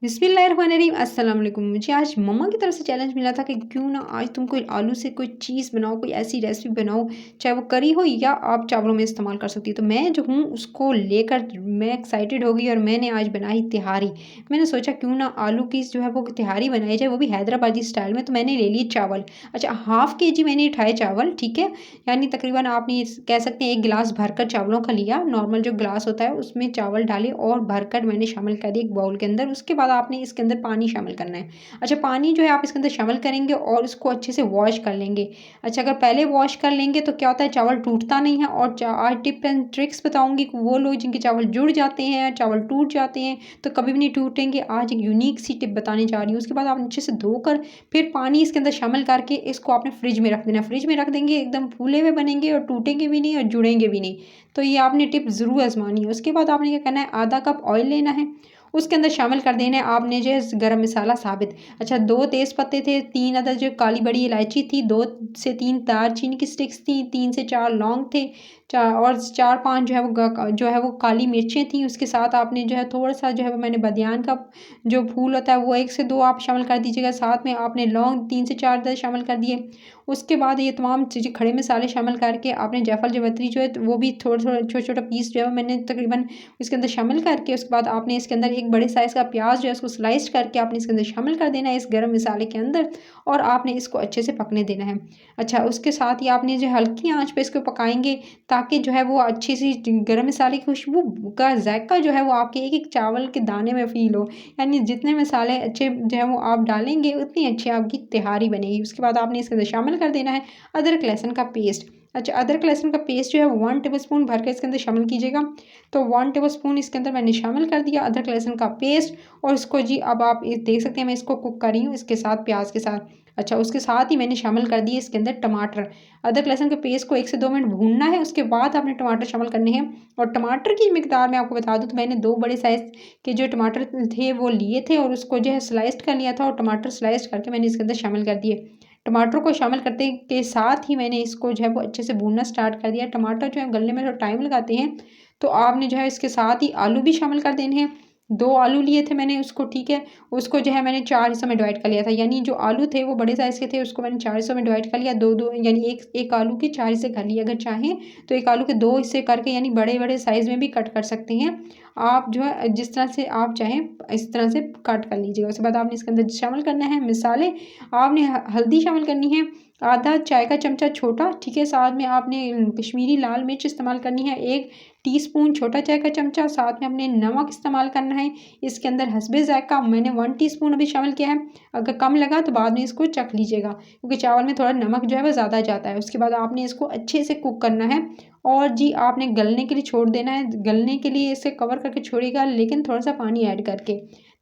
बिस्मिल्लाहिर्रहमानिर्रहीम अस्सलाम वालेकुम। मुझे आज मम्मा की तरफ से चैलेंज मिला था कि क्यों ना आज तुम कोई आलू से कोई चीज़ बनाओ, कोई ऐसी रेसिपी बनाओ, चाहे वो करी हो या आप चावलों में इस्तेमाल कर सकती हो। तो मैं जो हूँ उसको लेकर मैं एक्साइटेड हो गई और मैंने आज बनाई तिहारी। मैंने सोचा क्यों ना आलू की जो है वो तिहारी बनाई जाए, वो भी हैदराबादी स्टाइल में। तो मैंने ले लिए चावल। अच्छा, हाफ़ केजी मैंने उठाए चावल, ठीक है। यानी तकरीबन आप ये कह सकते हैं 1 गिलास भरकर चावलों का लिया। नॉर्मल जो गिलास होता है उसमें चावल डाले और भरकर मैंने शामिल कर दिए एक बाउल के अंदर। उसके बाद आपने इसके अंदर पानी शामिल करना है। अच्छा, पानी जो है आप इसके अंदर शामिल करेंगे और इसको अच्छे से वॉश कर लेंगे। अच्छा, अगर पहले वॉश कर लेंगे तो क्या होता है चावल टूटता नहीं है। और आज टिप एंड ट्रिक्स बताऊँगी कि वो लोग जिनके चावल जुड़ जाते हैं, चावल टूट जाते हैं तो कभी भी नहीं टूटेंगे। आज एक यूनिक सी टिप बताने जा रही हूँ। उसके बाद आप अच्छे से धोकर फिर पानी इसके अंदर शामिल करके इसको आपने फ्रिज में रख देना। फ्रिज में रख देंगे एकदम फूले हुए बनेंगे और टूटेंगे भी नहीं और जुड़ेंगे भी नहीं। तो ये आपने टिप ज़रूर आज़मानी है। उसके बाद आपने क्या करना है, आधा कप ऑयल लेना है। उसके अंदर शामिल कर देना है आपने जो है गरम मसाला साबित। अच्छा, 2 तेज़ पत्ते थे, 3 अदद जो काली बड़ी इलायची थी, 2 से 3 दालचीनी की स्टिक्स थी, 3 से 4 लौंग थे, चा और 4-5 जो है वो काली मिर्चें थी। उसके साथ आपने जो है थोड़ा-सा जो है वो मैंने बदियान का जो फूल होता है वो 1 से 2 आप शामिल कर दीजिएगा। साथ में आपने लौंग 3 से 4 अदद शामिल कर दिए। उसके बाद ये तमाम चीज़ें खड़े मसाले शामिल करके आपने जायफल जावित्री जो है वो भी थोड़ा-थोड़ा छोटा-छोटा पीस जो है मैंने तकरीबन इसके अंदर शामिल करके उसके बाद आपने इसके अंदर एक बड़े साइज़ का प्याज जो है उसको स्लाइस करके आपने इसके अंदर शामिल कर देना है इस गरम मसाले के अंदर और आपने इसको अच्छे से पकने देना है। अच्छा, उसके साथ ही आपने जो हल्की आँच पे इसको पकाएँगे ताकि जो है वो अच्छी सी गरम मसाले की खुशबू का ज़ायक़ा जो है वो आपके एक-एक चावल के दाने में फ़ील हो। यानी जितने मसाले अच्छे जो है वो आप डालेंगे उतनी अच्छी आपकी तिहारी बनेगी। उसके बाद आपने इसके अंदर शामिल कर देना है अदरक लहसुन का पेस्ट। अच्छा, अदरक लहसुन का पेस्ट जो है 1 टेबलस्पून भर के इसके अंदर शामिल कीजिएगा। तो 1 टेबलस्पून इसके अंदर मैंने शामिल कर दिया अदरक लहसुन का पेस्ट और इसको जी अब आप ये देख सकते हैं मैं इसको कुक कर रही हूँ इसके साथ प्याज के साथ। अच्छा, उसके साथ ही मैंने शामिल कर दिए इसके अंदर टमाटर। अदरक लहसुन के पेस्ट को 1 से 2 मिनट भूनना है, उसके बाद आपने टमाटर शामिल करने हैं। और टमाटर की मिकदार मैं आपको बता दूँ तो मैंने 2 बड़े साइज़ के जो टमाटर थे वो लिए थे और उसको जो है स्लाइस्ड कर लिया था और टमाटर स्लाइस्ड करके मैंने इसके अंदर शामिल कर दिए। टमाटर को शामिल करते के साथ ही मैंने इसको जो है वो अच्छे से भूनना स्टार्ट कर दिया। टमाटर जो है गलने में थोड़ा टाइम लगाते हैं, तो आपने जो है इसके साथ ही आलू भी शामिल कर देने हैं। 2 आलू लिए थे मैंने उसको, ठीक है। उसको जो है मैंने 4 हिस्सों में डिवाइड कर लिया था, यानी जो आलू थे वो बड़े साइज़ के थे, उसको मैंने 4 हिस्सों में डिवाइड कर लिया। 2-2 यानी एक आलू के 4 हिस्से कर लिए। अगर चाहें तो 1 आलू के 2 हिस्से करके यानी बड़े-बड़े साइज़ में भी कट कर सकते हैं। आप जो है जिस तरह से आप चाहें इस तरह से कट कर लीजिएगा। उसके बाद आपने इसके अंदर शामिल करना है मसाले। आपने हल्दी शामिल करनी है, आधा चाय का चमचा छोटा, ठीक है। साथ में आपने कश्मीरी लाल मिर्च इस्तेमाल करनी है 1 टीस्पून छोटा चाय का चमचा। साथ में आपने नमक इस्तेमाल करना है इसके अंदर हस्बे ज़ायक़ा मैंने 1 टीस्पून अभी शामिल किया है। अगर कम लगा तो बाद में इसको चख लीजिएगा क्योंकि चावल में थोड़ा नमक जो है वो ज़्यादा जाता है। उसके बाद आपने इसको अच्छे से कुक करना है और जी आपने गलने के लिए छोड़ देना है। गलने के लिए इसे कवर करके छोड़िएगा लेकिन थोड़ा-सा पानी ऐड करके,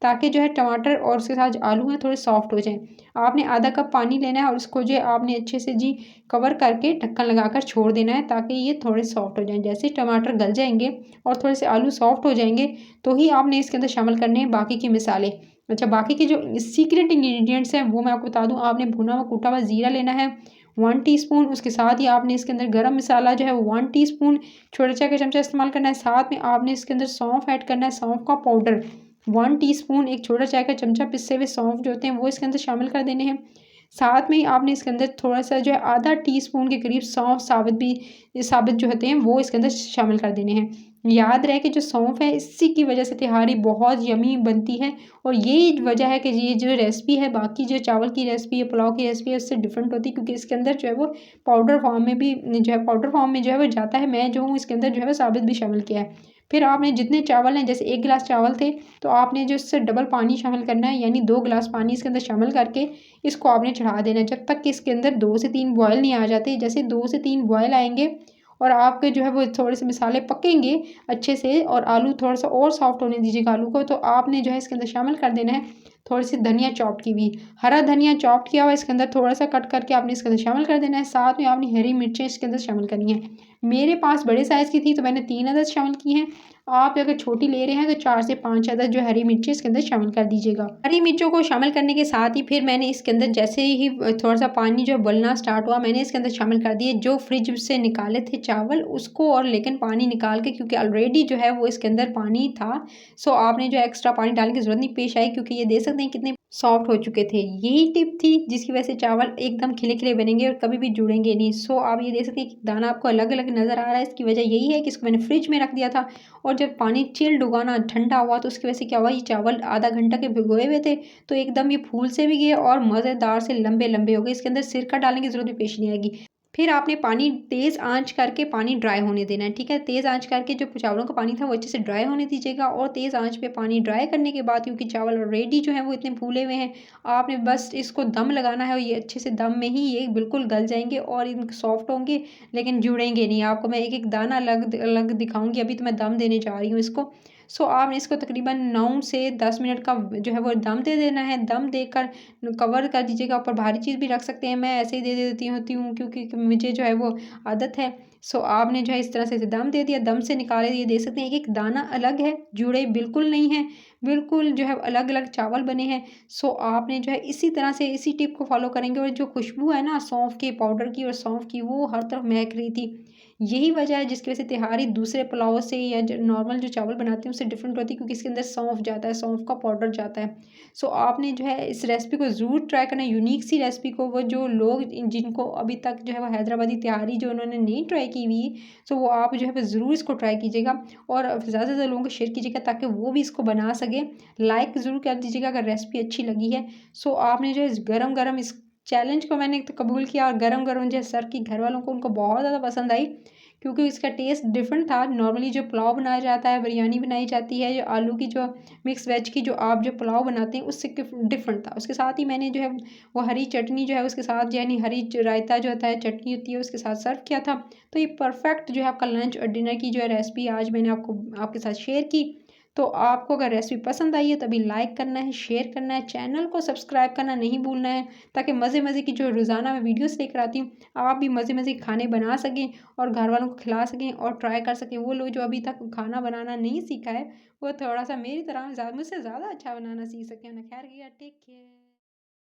ताकि जो है टमाटर और उसके साथ आलू हैं थोड़े सॉफ्ट हो जाएँ। आपने आधा कप पानी लेना है और उसको जो है आपने अच्छे से जी कवर करके ढक्कन लगाकर छोड़ देना है ताकि ये थोड़े सॉफ्ट हो जाएँ। जैसे ही टमाटर गल जाएँगे और थोड़े से आलू सॉफ्ट हो जाएँगे तो ही आपने इसके अंदर शामिल करने हैं बाकी के मसाले। अच्छा, बाकी के जो सीक्रेट इंग्रीडिएंट्स हैं वो मैं आपको बता दूँ। आपने भुना हुआ कूटा हुआ ज़ीरा लेना है 1 टीस्पून। उसके साथ ही आपने इसके अंदर गरम मसाला जो है 1 टीस्पून छोटा चाय का चमचा इस्तेमाल करना है। साथ में आपने इसके अंदर सौंफ ऐड करना है, सौंफ का पाउडर 1 टीस्पून। एक छोटा चाय का चमचा पिसे हुए सौंफ जो होते हैं वो इसके अंदर शामिल कर देने हैं। साथ में ही आपने इसके अंदर थोड़ा-सा जो है आधा टीस्पून के करीब सौंफ साबित जो होते हैं वो इसके अंदर शामिल कर देने हैं। याद रहे कि जो सौंफ है इसी की वजह से तिहारी बहुत यम्मी बनती है और यही वजह है कि ये जो रेसिपी है बाकी जो चावल की रेसिपी है, पुलाव की रेसिपी है उससे डिफरेंट होती है क्योंकि इसके अंदर जो है वो पाउडर फॉर्म में भी जो है पाउडर फॉर्म में जो है वो जाता है। मैं जो हूँ इसके अंदर जो है वो साबित भी शामिल किया है। फिर आपने जितने चावल हैं, जैसे 1 गिलास चावल थे तो आपने जो इससे डबल पानी शामिल करना है यानी 2 गिलास पानी इसके अंदर शामिल करके इसको आपने चढ़ा देना है जब तक कि इसके अंदर 2 से 3 बॉयल नहीं आ जाते। जैसे 2 से 3 बॉयल आएँगे और आपके जो है वो थोड़े से मसाले पकेंगे अच्छे से और आलू थोड़ा-सा और सॉफ्ट होने दीजिएगा आलू को, तो आपने जो है इसके अंदर शामिल कर देना है थोड़ी-सी धनिया चॉप्ड की हुई। हरा धनिया चॉप्ड किया हुआ इसके अंदर थोड़ा-सा कट करके आपने इसके अंदर शामिल कर देना है। साथ में आपने हरी मिर्चें इसके अंदर शामिल करनी है। मेरे पास बड़े साइज़ की थी तो मैंने 3 अदद शामिल की हैं। आप अगर छोटी ले रहे हैं तो 4 से 5 अदद जो हरी मिर्ची इसके अंदर शामिल कर दीजिएगा। हरी मिर्चों को शामिल करने के साथ ही फिर मैंने इसके अंदर जैसे ही थोड़ा-सा पानी जो उबलना स्टार्ट हुआ, मैंने इसके अंदर शामिल कर दिए जो फ्रिज से निकाले थे चावल उसको, और लेकिन पानी निकाल के, क्योंकि ऑलरेडी जो है वो इसके अंदर पानी था। सो आपने जो एक्स्ट्रा पानी डालने की ज़रूरत नहीं पेश आई, क्योंकि ये देख सकते हैं कितने सॉफ्ट हो चुके थे। यही टिप थी जिसकी वजह से चावल एकदम खिले-खिले बनेंगे और कभी भी जुड़ेंगे नहीं। सो आप ये देख सकते हैं कि दाना आपको अलग-अलग नज़र आ रहा है, इसकी वजह यही है कि इसको मैंने फ्रिज में रख दिया था, और जब पानी चिल्ड हुआ ना, ठंडा हुआ, तो उसकी वजह से क्या हुआ, ये चावल आधा घंटा के भिगोए हुए थे, तो एकदम ये फूल से भी गए और मज़ेदार से लंबे-लंबे हो गए। इसके अंदर सिरका डालने की ज़रूरत भी पेश नहीं आएगी। फिर आपने पानी तेज़ आँच करके पानी ड्राई होने देना है, ठीक है? तेज़ आँच करके जो चावलों का पानी था वो अच्छे से ड्राई होने दीजिएगा, और तेज़ आँच पे पानी ड्राई करने के बाद, क्योंकि चावल ऑलरेडी जो है वो इतने फूले हुए हैं, आपने बस इसको दम लगाना है, और ये अच्छे से दम में ही ये बिल्कुल गल जाएँगे और इन सॉफ्ट होंगे, लेकिन जुड़ेंगे नहीं। आपको मैं एक-एक दाना अलग दिखाऊँगी, अभी तो मैं दम देने जा रही हूँ इसको। सो आपने इसको तकरीबन 9 से 10 मिनट का जो है वो दम दे देना है। दम देकर कवर कर दीजिएगा, ऊपर भारी चीज़ भी रख सकते हैं, मैं ऐसे ही दे देती होती हूँ क्योंकि मुझे जो है वो आदत है। सो आपने जो है इस तरह से इसे दम दे दिया, दम से निकाले, ये देख सकते हैं एक-एक दाना अलग है, जुड़े बिल्कुल नहीं हैं, बिल्कुल जो है अलग-अलग चावल बने हैं। सो आपने जो है इसी तरह से इसी टिप को फ़ॉलो करेंगे, और जो खुशबू है ना सौंफ के पाउडर की और सौंफ की, वो हर तरफ महक रही थी। यही वजह है जिसकी वजह से तिहारी दूसरे पुलाव से या जो नॉर्मल जो चावल बनाते हैं उससे डिफरेंट होती है, क्योंकि इसके अंदर सौंफ जाता है, सौंफ का पाउडर जाता है। सो आपने जो है इस रेसिपी को ज़रूर ट्राई करना है, यूनिक सी रेसिपी को। वो जो लोग जिनको अभी तक जो है वो हैदराबादी तिहारी जो उन्होंने नहीं ट्राई की हुई, सो वो आप जो है वो ज़रूर इसको ट्राई कीजिएगा, और ज़्यादा से ज़्यादा लोगों को शेयर कीजिएगा ताकि वो भी इसको बना सकें। लाइक ज़रूर कर दीजिएगा अगर रेसिपी अच्छी लगी है। सो आपने जो है गरम-गरम इस चैलेंज को मैंने तो कबूल किया, और गरम-गरम जो है सर्व की, घर वालों को उनको बहुत ज़्यादा पसंद आई, क्योंकि इसका टेस्ट डिफरेंट था। नॉर्मली जो पुलाव बनाया जाता है, बिरयानी बनाई जाती है, जो आलू की जो मिक्स वेज की जो आप जो पुलाव बनाते हैं उससे डिफरेंट था। उसके साथ ही मैंने जो है वो हरी चटनी जो है उसके साथ, यानी हरी रायता जो होता है, चटनी होती है, उसके साथ सर्व किया था। तो ये परफेक्ट जो है आपका लंच और डिनर की जो है रेसिपी आज मैंने आपके साथ शेयर की। तो आपको अगर रेसिपी पसंद आई है तो अभी लाइक करना है, शेयर करना है, चैनल को सब्सक्राइब करना नहीं भूलना है, ताकि मज़े-मज़े की जो रोज़ाना मैं वीडियोस लेकर आती हूँ, आप भी मज़े-मज़े के खाने बना सकें और घर वालों को खिला सकें और ट्राई कर सकें। वो लोग जो अभी तक खाना बनाना नहीं सीखा है, वो थोड़ा-सा मेरी तरह मुझसे ज़्यादा अच्छा बनाना सीख सकें। ना खैर, टेक केयर।